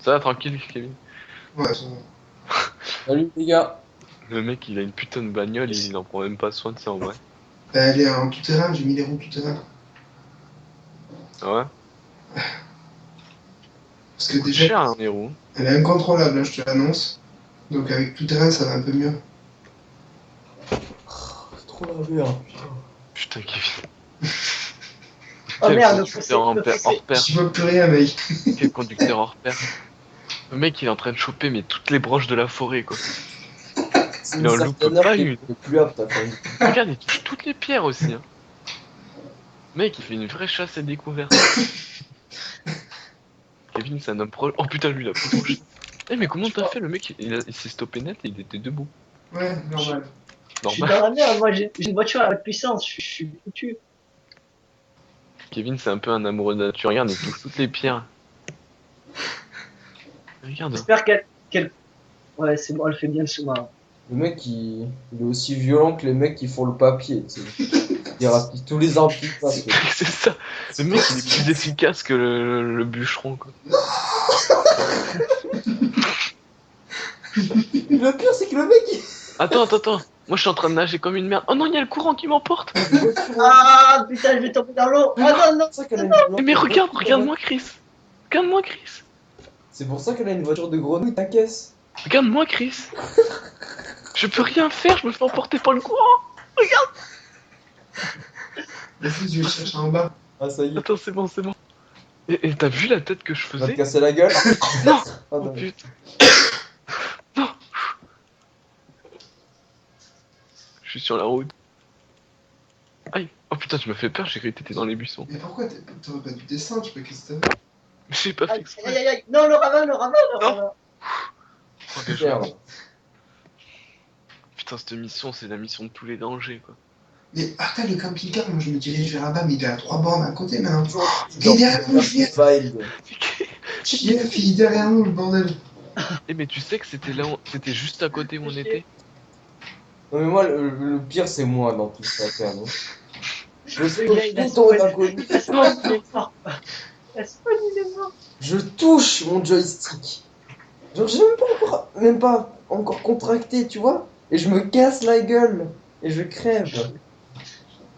Ça va, tranquille, Kevin. Ouais, ça va. Salut les gars. Le mec, il a une putain de bagnole, il en prend même pas soin de ça en vrai. Elle est en tout terrain, j'ai mis les roues tout terrain. Ah ouais? Parce Ça que coûte déjà, cher, hein, les roues. elle est incontrôlable, hein, je te l'annonce. Donc avec tout terrain, ça va un peu mieux. C'est trop la merde, putain. Putain, Kevin. Oh Quel merde, conducteur hors pair. J'y vois plus rien, mec. Quel conducteur hors pair. Le mec, il est en train de choper mais toutes les branches de la forêt, quoi. C'est Il une en loupe certaine heure pas qu'il une. est plus apte à conduire. Regarde, il touche toutes les pierres aussi, hein. Mec, il fait une vraie chasse et découverte. Kevin, c'est un homme pro. Oh putain, lui, il a pris ton chien. Eh, mais comment t'as fait? Le mec, il s'est stoppé net et il était debout. Ouais, normal. Je suis Normal. dans la merde, moi j'ai une voiture à haute puissance, je suis foutu. Kevin, c'est un peu un amoureux de la nature. Regarde, il touche toutes les pierres. Regarde. J'espère qu'elle. Ouais, c'est bon, elle fait bien le sous-marin. Le mec, il est aussi violent que les mecs qui font le papier, tu sais. Il rapide tous les arbres qui passent. quoi. C'est ça. Le mec, il est plus efficace que le bûcheron, quoi. Le pire, c'est que le mec, Attends. Moi, je suis en train de nager comme une merde. Oh non, il y a le courant qui m'emporte. Ah putain, je vais tomber dans l'eau. Ah non, non. C'est pour ça qu'elle a une Mais voiture- regarde-moi, Chris. Regarde-moi, Chris. C'est pour ça qu'elle a une voiture de grenouille, ta caisse. Regarde-moi, Chris. Je peux rien faire, je me fais emporter par le courant. Vas-y, je vais chercher en bas. Ah, ça y est. Attends, c'est bon. Et t'as vu la tête que je Tu vas te faisais? casser la gueule. Non. Ah, Oh non. putain. Non. Je suis sur la route. Aïe. Oh putain, tu m'as fait peur, j'ai cru que t'étais dans les buissons. Mais pourquoi t'aurais pas dû descendre? Je sais pas qu'est-ce que t'as fait. Mais j'ai pas fait Aïe, exprès. aïe, aïe. Non, le ravin, le ravin, le Non. ravin. Oh, bien joué. Merde. Putain, cette mission, c'est la mission de tous les dangers, quoi. Mais attends, le camping-car, moi je me dirige vers là-bas, mais il est à 3 bornes à côté maintenant. Toujours Il est derrière nous, Julien. Wild. Julien, il est derrière nous, le bordel. Eh, mais tu sais que c'était là, c'était juste à côté où on était? Non mais moi le pire c'est moi dans tout ça quand même. Je Le gars, il a touche tout soigné- d'un côté. il a soigné, il est mort. Il a soigné, il est mort. Je touche mon joystick. Genre j'ai même pas encore contracté, tu vois. Et je me casse la gueule. Et je crève.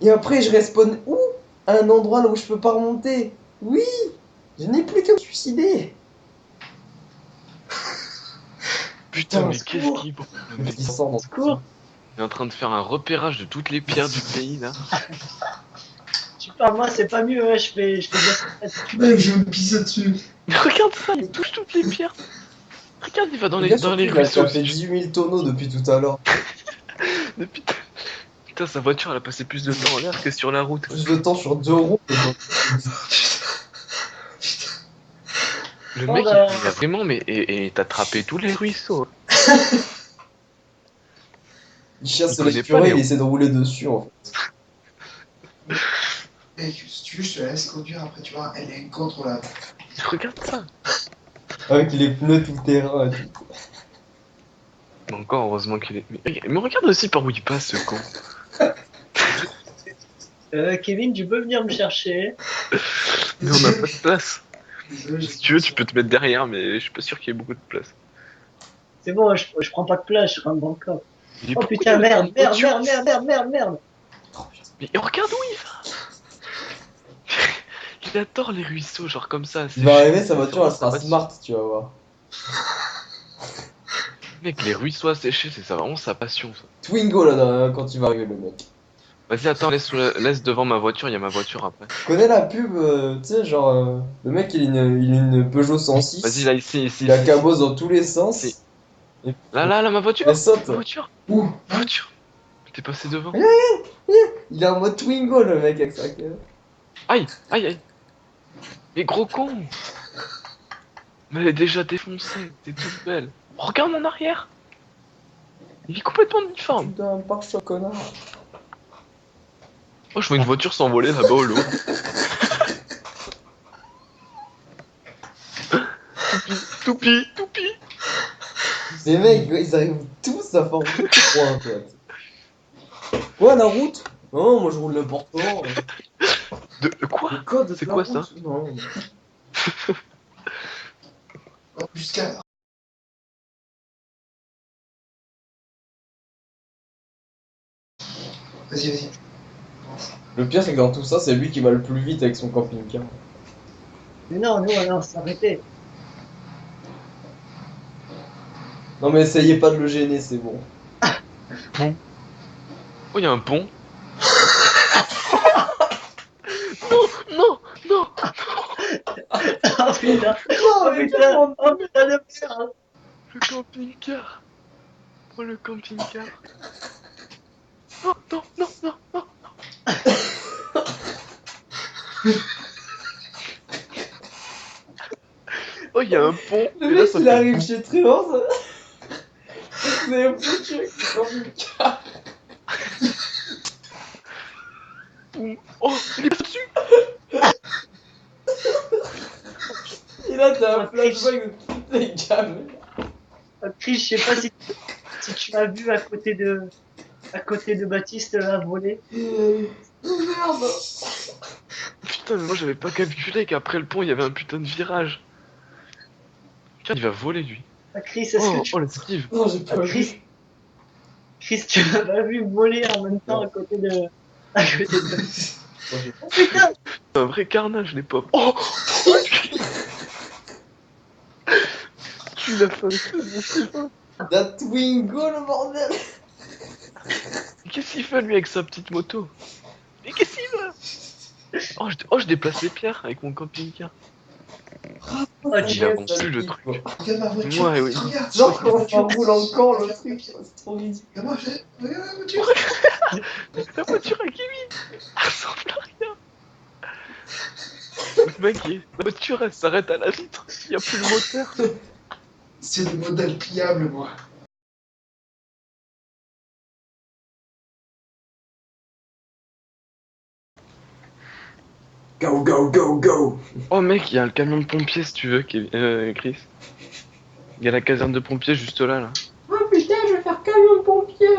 Et après je respawn où? À un endroit là où je peux pas remonter. Oui. Je n'ai plus qu'à me suicider. Putain, mais secours. qu'est-ce qu'il brûle, le mec. Il sort dans Secours. Il est en train de faire un repérage de toutes les pierres du pays, là. Tu parles, moi, c'est pas mieux, hein, je fais bien. Mec, je vais me pisser dessus. Mais regarde ça, il touche toutes les pierres. Regarde, il va dans les Il a ruisseaux fait aussi. 18 000 tonneaux depuis tout à l'heure. Depuis- Putain, sa voiture, elle a passé plus de temps en l'air que sur la route. Plus de temps sur 2 roues. Le Oh, mec, bah. il a vraiment, mais et t'attrapé tous les ruisseaux. Il chasse Il connaît les pas purées, les il essaie de rouler dessus en fait. Mec, si tu veux, je te la laisse conduire, après tu vois, elle est incontrôlable. Regarde ça. Avec les pneus tout terrain et tout. Mais encore, heureusement qu'il est. Mais regarde aussi par où il passe, ce con. Kevin, tu peux venir me chercher. Mais on n'a pas de place. Désolé, Si tu veux, tu peux te mettre derrière, mais je suis pas sûr qu'il y ait beaucoup de place. C'est bon, je prends pas de place, je rentre dans le corps. Mais Oh pourquoi putain, il y a merde, autant de merde, voitures merde. Mais regarde où il va. Il adore les ruisseaux, genre comme ça. Il va sécher. arriver, sa voiture elle C'est sera vraiment smart, tu vas voir. Mec, les ruisseaux à sécher, c'est ça, vraiment sa passion, ça. Twingo là quand il va arriver le mec. Vas-y, attends, laisse devant ma voiture, il y a ma voiture après. Tu connais la pub, tu sais, genre, le mec il a une Peugeot 106. Vas-y, là, ici. Il la cabosse dans tous les sens. Si. Et Là, ma voiture. elle saute. Ma voiture. Ouh, Ma voiture. T'es passé devant. Il est en mode Twingo le mec avec sa queue. Aïe. Mais gros con. Mais elle est déjà défoncée, t'es toute belle. Regarde mon arrière. Il est complètement uniforme. Putain, pare-choc connard. Oh, je vois une voiture s'envoler là-bas au lot. Toupie. Ces mecs, ils arrivent tous à former 3 en fait. Ouais, la route. Non, moi je roule n'importe comment. De quoi? Le code de C'est la quoi route. ça? Non. Jusqu'à. Vas-y, vas-y. Le pire, c'est que dans tout ça, c'est lui qui va le plus vite avec son camping-car. Mais non, nous, on s'est arrêté. Non, mais essayez pas de le gêner, c'est bon. Oh, il y a un pont. Non, non, non. Oh putain, oh putain, oh putain de merde. Le camping-car. Oh, le camping-car. Non, non, non, non, non. Oh, il y a un pont. Le Et là, mec, ça il fait arrive boum. chez Tréor, ça. Vous avez foutu avec le camping-car. Boum. Oh, il est pas dessus. Et là, t'as un Oh, Chris, flashback de toutes les gamins. Chris, je sais pas si tu m'as vu à côté de Baptiste là voler. Oh merde. Putain, mais moi, j'avais pas calculé qu'après le pont, il y avait un putain de virage. Tiens, il va voler, lui. Ah, Chris, est-ce que Oh, tu. oh, l'esquive. Non, j'ai pas Chris, vu. Chris, tu m'as pas vu voler en même temps Non. à côté de. À côté de. Moi, j'ai- Oh putain! C'est un vrai carnage, les pauvres. Oh, tu l'as fait. That Twingo, le bordel. Qu'est-ce qu'il fait, lui, avec sa petite moto? Mais qu'est-ce qu'il veut? Oh, je déplace les pierres avec mon camping-car. Oh, Il tu a es. vendu le truc. Regarde ma voiture. Ouais, oui. Regarde, Genre, la comment ça voiture. roule encore le truc, c'est trop ridicule. Regarde moi, regarde la voiture. La voiture à Kevin, elle ressemble à rien. Le mec, la voiture, elle s'arrête à la vitre. Il n'y a plus le moteur. C'est le modèle pliable, moi. Go, go, go, go. Oh, mec, il y a le camion de pompier, si tu veux, Chris. Il y a la caserne de pompiers juste là, là. Oh putain, je vais faire camion de pompier.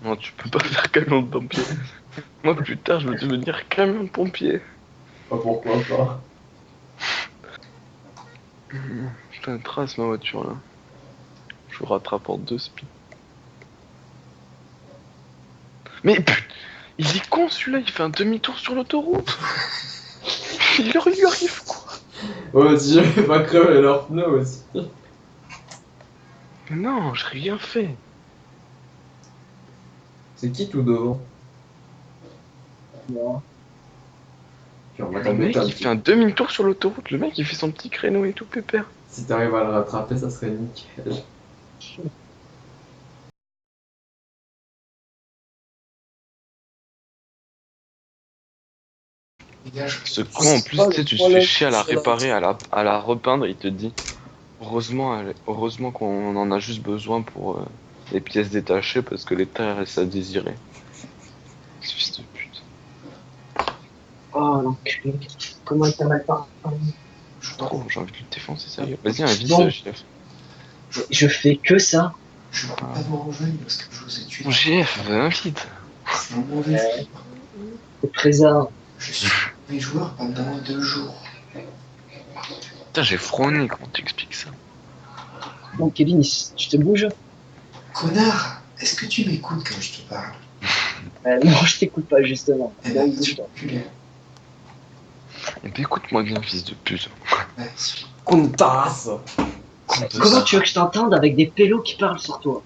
Non, tu peux pas faire camion de pompier. Moi, plus tard, je veux devenir camion de pompier. Ah, pourquoi pas. Putain, trace ma voiture, là. Je vous rattrape en 2 speed. Mais putain, il est con celui-là, il fait un demi-tour sur l'autoroute. Il lui arrive quoi? Ouais, si j'avais pas crevé leur pneu aussi. Mais non, j'ai rien fait. C'est qui tout devant? Non. Puis on va Le t'embêter mec, un il petit fait un demi-tour sur l'autoroute. Le mec, il fait son petit créneau et tout pépère. Si t'arrives à le rattraper, ça serait nickel. Dégage. Ce con, en plus, tu sais, tu te fais chier à la réparer, à la repeindre, il te dit. Heureusement qu'on en a juste besoin pour les pièces détachées parce que l'état reste à désirer. Ce fils de pute. Oh l'enculé. Comment il t'a mal parlé? Je suis trop, j'ai envie de le défoncer, sérieux. Vas-y, invite Bon. JF. Je fais que ça. Je suis complètement rejoint parce que je vous ai tué. Mon JF, invite. C'est un mauvais joueur. C'est présent. Je suis un mauvais joueur pendant 2 jours. Putain, j'ai frôné, comment t'expliques ça? Bon, Kevin, tu te bouges? Connard, est-ce que tu m'écoutes quand je te parle? Non, je t'écoute pas, justement. Eh Donc, ben, bouge-toi. tu l'es. Eh ben, écoute-moi bien, fils de pute. Ouais, Compte ta race. Comment tu veux que je t'entende avec des pélos qui parlent sur toi?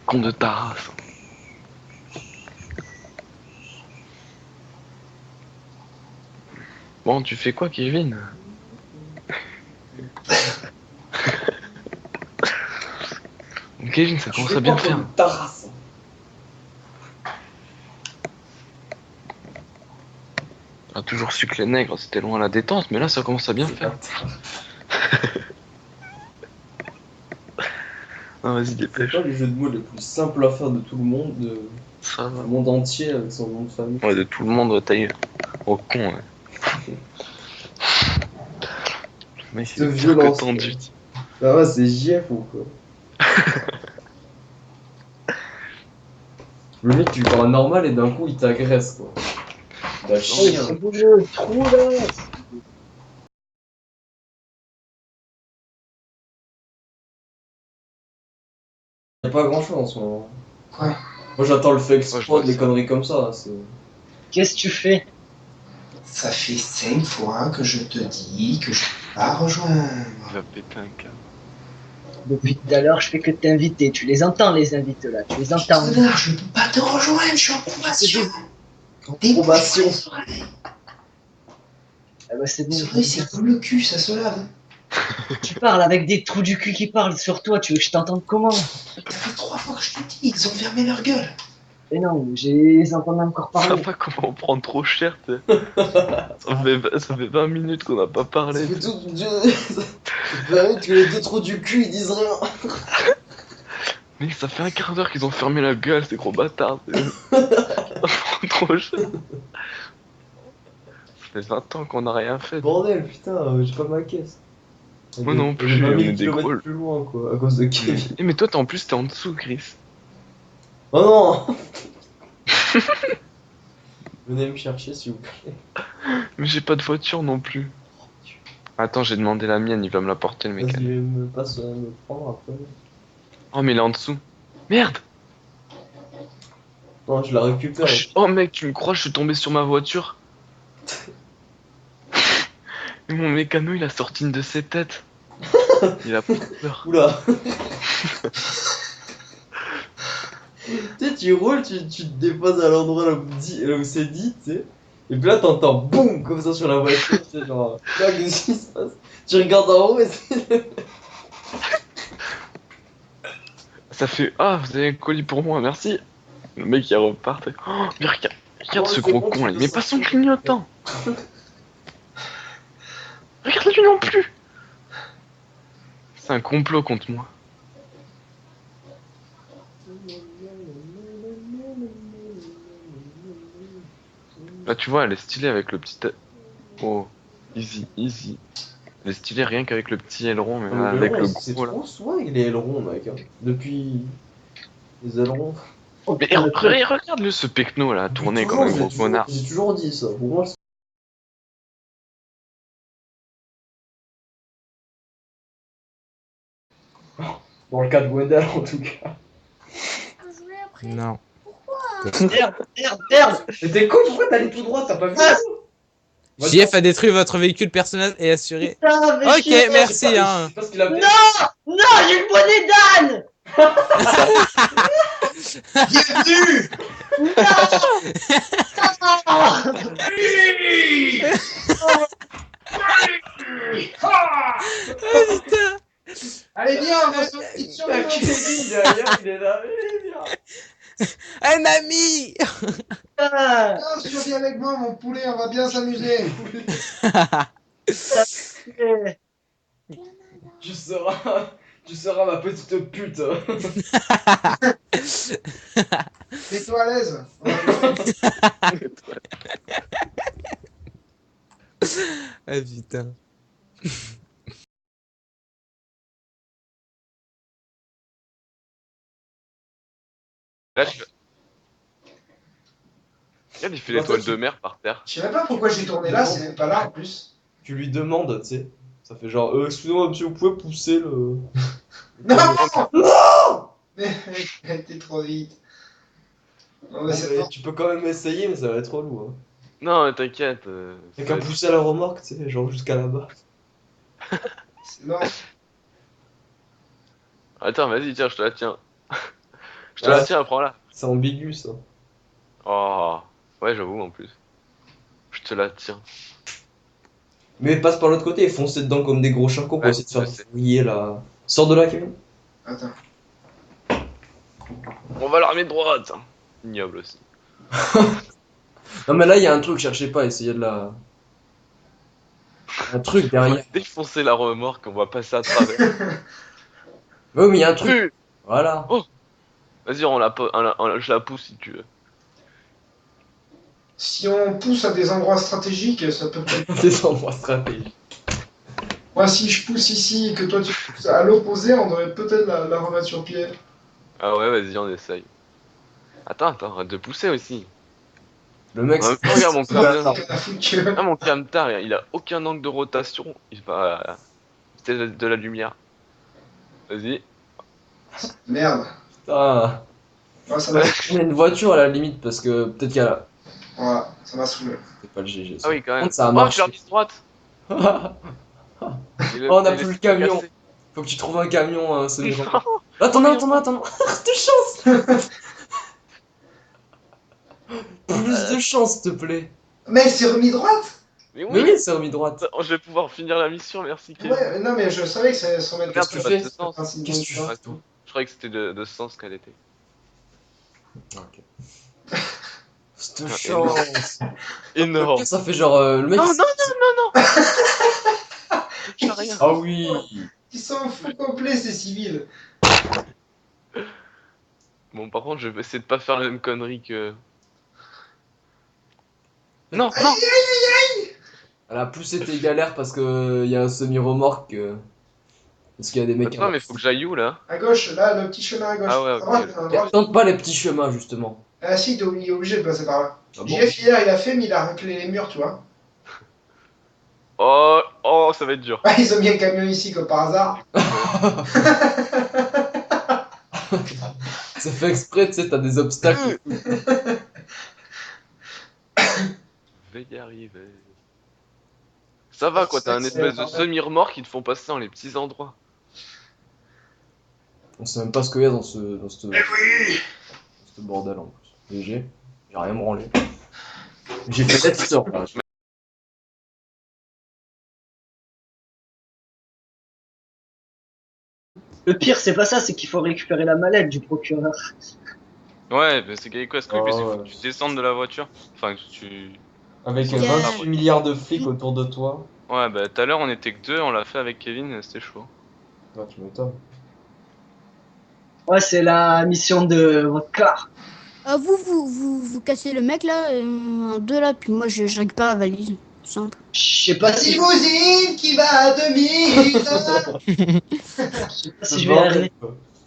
Con de ta race. Bon, tu fais quoi, Kevin? Kevin, ça commence à bien faire. Compte ta race. On a toujours su que les nègres c'était loin à la détente, mais là ça commence à bien faire. Ah, vas-y, C'est dépêche. pas le jeu de mots le plus simple à faire de tout le monde, du Ça va. monde entier avec son nom de famille. Ouais, de tout le monde, taille. Au con, ouais. Mais De c'est pire que violence. tendu. Ça va, c'est JF ou quoi? Le mec, tu lui parles normal et d'un coup il t'agresse quoi. Bah Oh, chien. c'est beau le trou là. Y'a pas grand chose en ce moment. Quoi? Moi j'attends le fake Ouais, je squad, vois les ça. conneries comme ça. C'est... Qu'est-ce que tu fais? Ça fait 5 fois que je te dis que je peux pas rejoindre. Il va péter un câble. Depuis tout à l'heure, je fais que t'inviter. Tu les entends, les invités là. Tu les entends. Connard, je peux pas te rejoindre, je suis en probation. Probation. Ah bah c'est bon. C'est vrai, c'est comme le cul, ça se lave. Tu parles avec des trous du cul qui parlent sur toi. Tu veux que je t'entende comment? Ça fait 3 fois que je te dis, ils ont fermé leur gueule. Mais non, j'ai entendu encore Ça parler. va comment on prend trop cher, t'sais. Ça fait 20 minutes qu'on n'a pas Ça parlé. fait tout. Ça fait 20 minutes que les deux trous du cul ils disent rien. Mais ça fait un quart d'heure qu'ils ont fermé la gueule, ces gros bâtards. Ça prend trop cher. Ça fait 20 ans qu'on n'a rien fait. Bordel, putain, j'ai pas ma caisse. Moi non plus, Elle est 20 on 000 est des kilomètres gros. plus loin quoi, à cause de Kevin. Eh, mais toi, en plus, t'es en dessous, Chris. Oh non. Venez me chercher s'il vous plaît. Mais j'ai pas de voiture non plus. Attends, j'ai demandé la mienne, il va me la porter, le mec. Vas-y, me passe me prendre après. Oh, mais il est en dessous. Merde! Non, je la récupère. Oh, mec, tu me crois, je suis tombé sur ma voiture. Et mon mécano, il a sorti une de ses têtes. Il a peur. Oula. Tu sais, tu roules, tu te déposes à l'endroit là où c'est dit, tu sais. Et puis là, t'entends boum comme ça sur la voiture, tu sais, genre, là, qu'est-ce qui se passe? Tu regardes en haut et c'est. Ça fait ah, vous avez un colis pour moi, merci. Le mec il repart. Oh, mais regarde Oh, ce c'est gros bon, con tu là, il peux met pas son sortir. clignotant. Regarde lui non plus. C'est un complot contre moi. Là tu vois, elle est stylée avec le petit. Oh, easy, easy. Elle est stylée rien qu'avec le petit aileron, mais Non, mais avec le l'aileron, c'est gros là. trop swag les ailerons, mec. Hein. Depuis les ailerons. Oh, Mais putain, le truc. regarde-le ce pecno là, Depuis tourné comme toujours, un gros connard. j'ai toujours dit ça. Pour moi, dans le cas de Gwendal en tout cas. Non. Merde, merde, merde. Mais t'es con, pourquoi t'allais tout droit? T'as pas vu? JF a détruit votre véhicule personnel et assuré. Putain, mais Ok, chier. merci, hein. Je sais pas ce qu'il a fait. Non, non, j'ai le bonnet d'âne. Bienvenue. Putain. Allez, viens, on va se faire une petite T'as surprise. Kevin derrière, il est là. Eh, viens. Un ami. Putain. Viens, survie avec moi, mon poulet, on va bien s'amuser. Tu seras ma petite pute. Mets-toi à l'aise. Ah putain. Là, regarde, il fait l'étoile de mer par terre. Je sais même pas pourquoi j'ai tourné là, c'est même pas là en plus. Tu lui demandes, tu sais. Ça fait genre, excusez-moi monsieur, vous pouvez pousser le. Non. Non. Mais t'es trop vite. Non, Bon, mais c'est mais pas. tu peux quand même essayer, mais ça va être relou. Hein. Non, t'inquiète. T'as ça qu'à va être- pousser à la remorque, tu sais, genre jusqu'à là-bas. Non. Attends, vas-y, tiens, je te la tiens. Je te Ah, la tiens, prends-la. c'est ambigu ça. Oh, ouais, j'avoue en plus. Je te la tiens. Mais passe par l'autre côté et foncez dedans comme des gros charcots pour Ouais, essayer de faire je sais. fouiller là. Sors de là, Kevin. Attends. On va l'armer droite. Ignoble aussi. Non, mais là, il y a un truc, cherchez pas, essayez de la. Un truc On va derrière. défoncer la remorque, on va passer à travers. Ouais, mais il y a un truc. Plus. Voilà. Oh. Vas-y, je la pousse si tu veux. Si on pousse à des endroits stratégiques, ça peut peut-être. Des endroits stratégiques. Moi, si je pousse ici et que toi tu pousses à l'opposé, on devrait peut-être la remettre sur pied. Ah ouais, vas-y, on essaye. Attends, arrête de pousser aussi. Le mec, En même temps, regarde mon On a camtar. rien à foutre que- Ah, mon camtar, il a aucun angle de rotation. Il va. C'était de la lumière. Vas-y. Merde. putain. Ouais, ça m'a Il y a une voiture à la limite parce que peut-être qu'il y a. voilà, ça m'a saoulé. C'est pas le GG. Ah oui, quand Par même. contre, ça a Oh, je l'ai marché. remis droite. Oh, Et on a et plus le laisse-moi camion. casser. Faut que tu trouves un camion, un semi-remorque. Non. Attends, Oh, attends, attends. De chance. Plus de chance, s'il te plaît. Mais il s'est remis droite. Mais Mais oui. oui, c'est remis droite. Oh, je vais pouvoir finir la mission, merci Kevin. Ouais, mais non, mais je savais que ça allait se remettre Merde, que c'est tu pas de fais ce sens. Qu'est-ce que tu Ouais, fais toi? Je croyais que c'était de ce sens qu'elle était. Ok. Cette Ah, chance. Énorme. Ça fait genre le mec. Non, non, non, non, non. Touche à rien. Ah oui. Ils s'en foutent complet, ces civils. Bon, par contre, je vais essayer de pas faire la même connerie que. Non, non. Elle a plus été galère parce que y a un semi-remorque. Parce qu'il y a des mecs. Attends, mais faut que j'aille où là? À gauche, là, le petit chemin à gauche. Ah ouais, À ok. droite, à droite. Tente pas les petits chemins justement. Ah si, il est obligé de passer par là. Ah bon JF hier, il a fait, mais il a reculé les murs, tu vois. Oh, oh, ça va être dur. Ah, ils ont mis un camion ici, comme par hasard. C'est fait exprès, tu sais, t'as des obstacles. Je vais y arriver. Ça va quoi, t'as un espèce de semi-remorque qui te font passer dans les petits endroits. On sait même pas ce qu'il y a dans ce Mais oui. bordel en plus. GG, j'ai rien branlé. J'ai fait let's sort là. Le pire, c'est pas ça, c'est qu'il faut récupérer la mallette du procureur. Ouais, mais c'est quoi ce truc? Oh, Il faut ouais. que tu descendes de la voiture. Enfin, que tu. Avec Parce que- 28 milliards de flics autour de toi. Ouais, bah tout à l'heure on était que deux, on l'a fait avec Kevin, c'était chaud. Ouais, tu m'étonnes. Ouais, c'est la mission de votre car. Vous cassez le mec là, en deux là, puis moi je récupère la valise. Simple. Je sais pas La si, limousine qui va à 2000. je vais y arriver.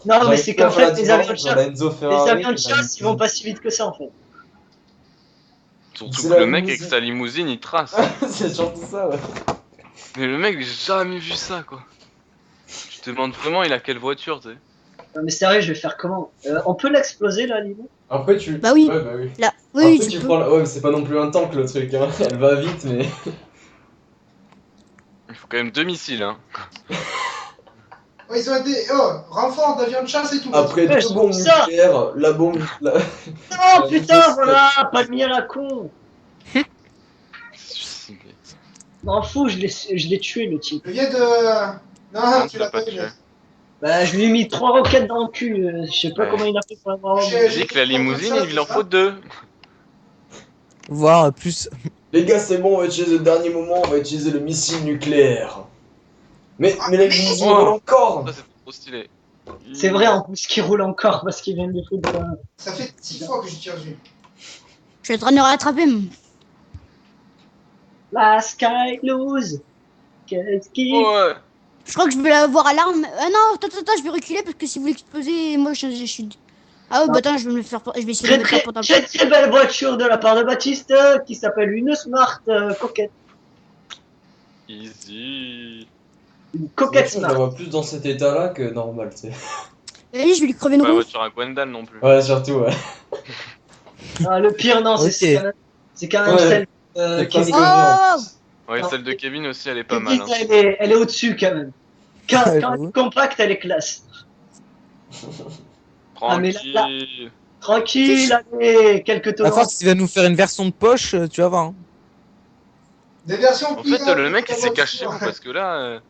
Non, mais c'est qu'en fait, les avions de chasse, ils vont pas si vite que ça en fait. Surtout C'est que la le mec avec limousine. sa limousine il trace. C'est surtout ça, ouais. Mais le mec, j'ai jamais vu ça quoi. Je te demande vraiment, il a quelle voiture, tu sais. Non, mais sérieux, je vais faire comment On peut l'exploser là, Limo? Après, tu. Bah oui. Ouais, bah oui. Là, Après, oui, tu tu peux. prends la... Ouais, mais c'est pas non plus un tank le truc, hein. Elle va vite, mais. Il faut quand même deux missiles, hein. Oh, ils ont été. Oh, renfort d'avion de chasse et tout. Après Ouais, deux je bombes trouve ça. nucléaires, la bombe. Non, putain, voilà, pas de mis à la con. Suicidé. M'en fous, je l'ai tué le type. Je viens de. Non, tu l'as l'as pas pas eu. tué. Bah, je lui ai mis 3 roquettes dans le cul. Je sais pas Ouais. comment il a fait pour l'avoir. J'ai- J'ai dit que la limousine, il en faut deux. Voire plus. Les gars, c'est bon, on va utiliser le dernier moment, on va utiliser le missile nucléaire. Mais la limousine Oh. roule encore. Ça, c'est trop stylé. C'est vrai en plus qu'il roule encore parce qu'il vient de foutre. Ça fait 6 fois que je tire dessus. Je suis en train de rattraper. La sky lose. Qu'est-ce qui. Ouais. Je crois que je vais l'avoir à l'arme. Ah non, attends, je vais reculer parce que si vous l'explosez, moi je suis. Ah ouais, bah attends, je vais me le faire. Je vais essayer de Très me mettre là très, pendant. très très belle voiture de la part de Baptiste qui s'appelle une Smart Coquette. Easy. Une Cette Coquette voiture, je la Smart. vois plus dans cet état-là que normal, tu sais. Allez, je vais lui crever une Pas la roue. voiture à Gwendal non plus. Ouais, surtout, ouais. Ah, le pire, non, Ok. c'est quand même Ouais. celle C'est qui presque est. Oh Ouais, Non. celle de Kevin aussi, elle est pas mal. Hein. Elle est au-dessus quand même. Quand elle J'avoue. est compacte, elle est classe. Ah, mais là- Tranquille. Tranquille, allez, quelques À tours. force, il va nous faire une version de poche, tu vas voir. Hein. Des versions En plus fait, le grandes mec que il la s'est voiture. caché où? Parce que là,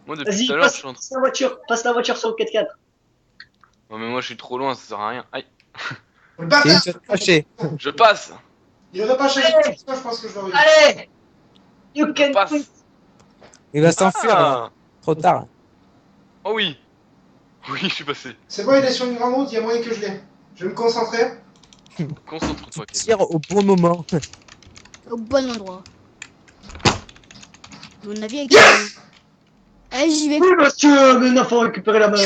moi depuis Vas-y, tout à l'heure, je suis en train. passe la voiture sur le 4x4. Non, mais moi je suis trop loin, ça sert à rien. Aïe, Le Et bâtard. tu vas te cacher. je passe! Il aurait pas changé Allez. de position, je pense que je l'aurais eu. Allez, you Je can passe! do it. Il va s'enfuir. là. Ah! Trop tard. Oh oui! Oui, je suis passé. C'est bon, il est sur une grande route, il y a moyen que je l'ai. Je vais me concentrer. Concentre-toi, Kevin. Tire au bon moment. Au bon endroit. À mon avis, avec. Allez, j'y vais. Oui, monsieur, mais non, faut récupérer la main.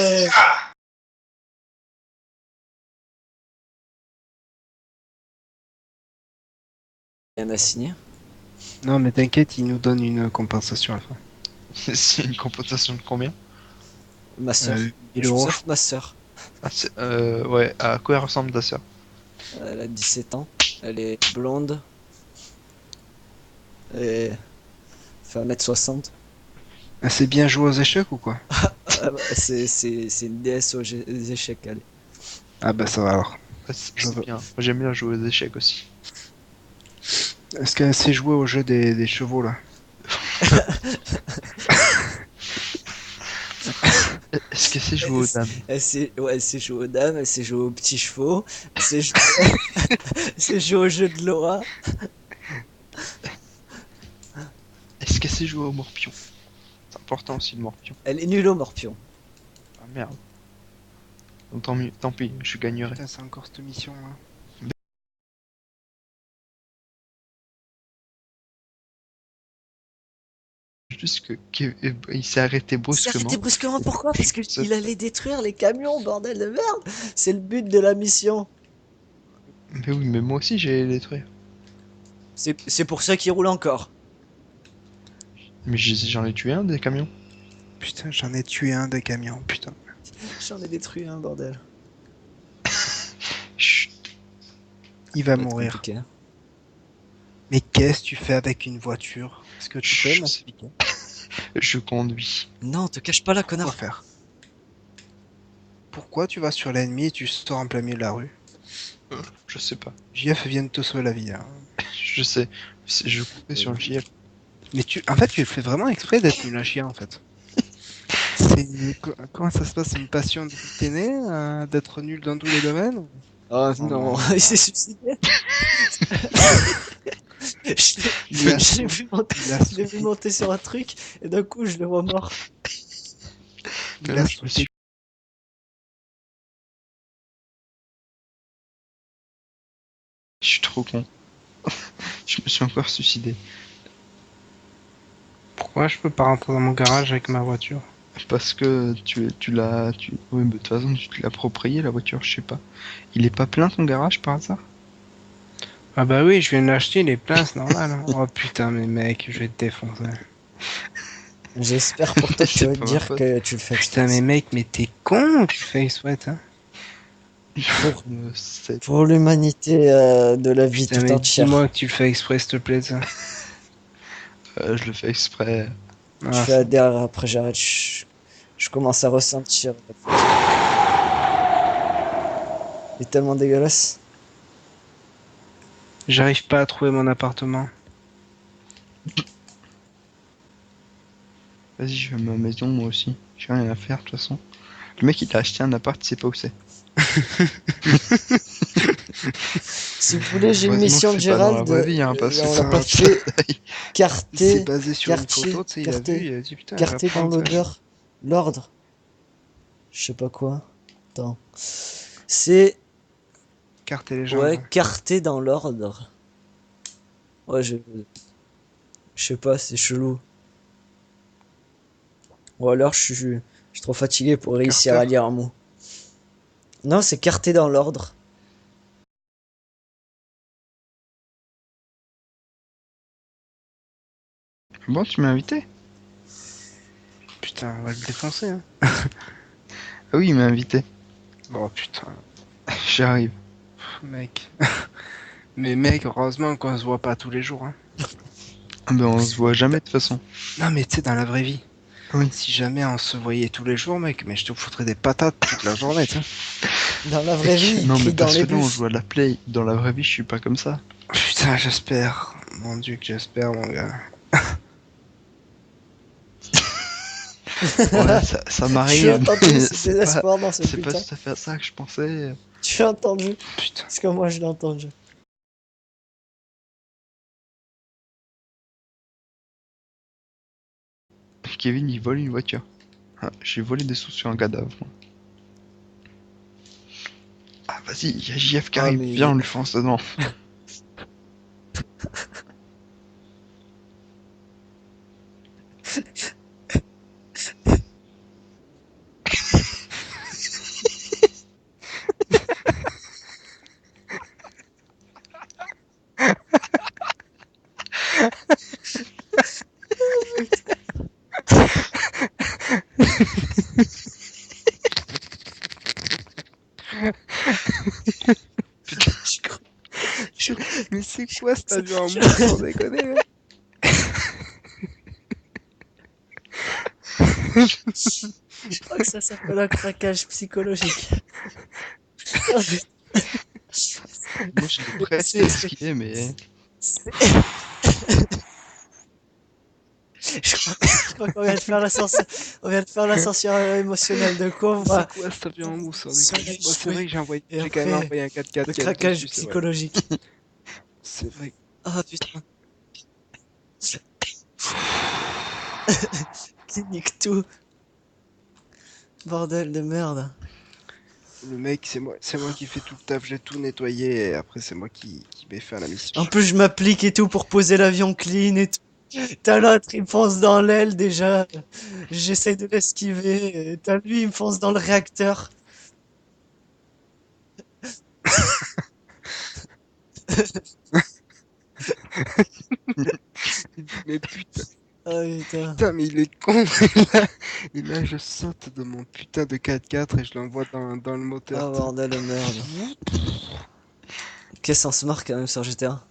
rien à signer. Non, mais t'inquiète, il nous donne une compensation à la fin. C'est une compensation de combien? Ma soeur. 1000 euros. Joseph, ma soeur. Ouais, à quoi elle ressemble ta sœur? Elle a 17 ans. Elle est blonde. Et fait 1m60. Elle sait bien jouer aux échecs ou quoi? C'est une déesse aux échecs, elle. Ah bah ça va alors. Ouais, c'est bien. Moi, j'aime bien jouer aux échecs aussi. Est-ce qu'elle sait jouer au jeu des chevaux là? Est-ce qu'elle sait jouer aux dames? Ouais, elle sait jouer aux dames, elle sait jouer aux petits chevaux, elle sait jouer, elle sait jouer au jeu de Laura. Est-ce qu'elle sait jouer au morpion? C'est important aussi le morpion. Elle est nulle au morpion. Ah merde. Donc, tant pis, je gagnerai. Putain, c'est encore cette mission là. Juste il s'est arrêté Il s'est arrêté brusquement. brusquement, pourquoi? Parce qu'il allait détruire les camions, bordel de merde! C'est le but de la mission. Mais oui, mais moi aussi j'ai les détruire. C'est pour ça qu'il roule encore. Mais j'en ai tué un des camions. Putain, j'en ai tué un des camions, putain. J'en ai détruit un, bordel. Chut. Il va mourir. Compliqué. Mais qu'est-ce que tu fais avec une voiture? Est-ce que tu peux Je m'expliquer? Je conduis. Non, te cache pas là, Quoi connard. faire? Pourquoi tu vas sur l'ennemi et tu sors en plein milieu de la rue? Je sais pas. JF vient de te sauver la vie. Hein. Je sais. Je coupais sur le JF. Mais en fait, tu fais vraiment exprès d'être nul à chier en fait. Comment ça se passe? C'est une passion depuis que t'es né, d'être nul dans tous les domaines? Oh Oh non, non. il s'est suicidé. Je l'ai vu monter, je l'ai vu monter sur un truc et d'un coup je le vois mort. Il a Je me suis- Je suis trop con. Je me suis encore suicidé. Pourquoi je peux pas rentrer dans mon garage avec ma voiture? Parce que tu l'as. Oui, mais de toute façon, tu te l'as approprié la voiture, je sais pas. Il est pas plein ton garage par hasard? Ah bah oui, je viens de l'acheter, il est plein, c'est normal. Hein. Oh putain, mais mec, je vais te défoncer. J'espère pour toi que tu C'est vas pas te ma dire faute. que tu le fais Putain, exprès. mais mec, mais t'es con ou tu fais exprès, hein? Pour l'humanité de la vie Putain, tout mais entière. dis-moi que tu le fais exprès, s'il te plaît, ça. Je le fais exprès. Je Ah, fais adhérer, après j'arrête. Je commence à ressentir. Il est tellement dégueulasse. j'arrive pas à trouver mon appartement. Vas-y, je vais à ma maison moi aussi. J'ai rien à faire de toute façon. Le mec il a acheté un appart, il sait pas où c'est. Si vous voulez, j'ai une Heureusement mission que de c'est pas dans la Gérald. vraie vie, hein, parce que on ça l'a va pas fait. Il s'est Carté, basé sur une quartier, photo, tu sais, il a quartier, vu, il a dit putain, carté je vais dans prendre ça. l'odeur. L'ordre. Je sais pas quoi. Attends. C'est. Carte et légende. Ouais, carté dans l'ordre. Ouais, je sais pas, c'est chelou. Ou alors je suis trop fatigué pour réussir Carter. à lire un mot. Non, c'est carté dans l'ordre. Bon, tu m'as invité? Putain, on va le défoncer, hein. Ah oui, il m'a invité. Oh putain, J'arrive. mec. Mais mec, heureusement qu'on se voit pas tous les jours, hein. Ah ben on se voit jamais de toute façon. Non, mais tu sais, dans la vraie vie. Oui. Si jamais on se voyait tous les jours, mec, mais je te foutrais des patates toute la journée, tu sais. Dans la vraie vie, il Non mais crie dans parce les que là on bus. joue à la play. Dans la vraie vie, je suis pas comme ça. Putain, j'espère. Mon dieu, que j'espère, mon gars. Ouais, ça Tu as m'arrive. entendu mais ce c'est pas, désespoir dans ce c'est pas putain. tout à fait à ça que je pensais. Tu as entendu. Putain. Parce que moi je l'ai entendu. Kevin il vole une voiture. Ah, j'ai volé des sous sur un cadavre. Moi. Ah vas-y, il y a JF qui Ah, arrive. mais- Viens, on lui fonce dedans. Mais c'est quoi cet avion en mousse sans déconner, mec? Je crois que ça s'appelle un craquage psychologique. Moi, je l'ai presque esquivé, mais. Je crois qu'on vient de faire l'ascenseur. On vient de faire l'ascenseur émotionnel de quoi C'est quoi cet avion en mousse sans déconner? Bon, c'est vrai que j'ai quand même envoyé un 4x4. le qui a craquage dessus, c'est vrai. psychologique. C'est vrai. Ah putain. Qui nique tout. Bordel de merde. Le mec, c'est moi qui fais tout le taf, j'ai tout nettoyé et après c'est moi qui vais faire la mission. En plus, je m'applique et tout pour poser l'avion clean et tout. T'as l'autre, il me fonce dans l'aile déjà. J'essaie de l'esquiver. T'as lui, il me fonce dans le réacteur. Mais putain, Ah putain. putain, mais il est con. Et là, je saute de mon putain de 4x4 et je l'envoie dans le moteur. Ah bordel de merde. Qu'est-ce qu'on se marque quand même sur GTA?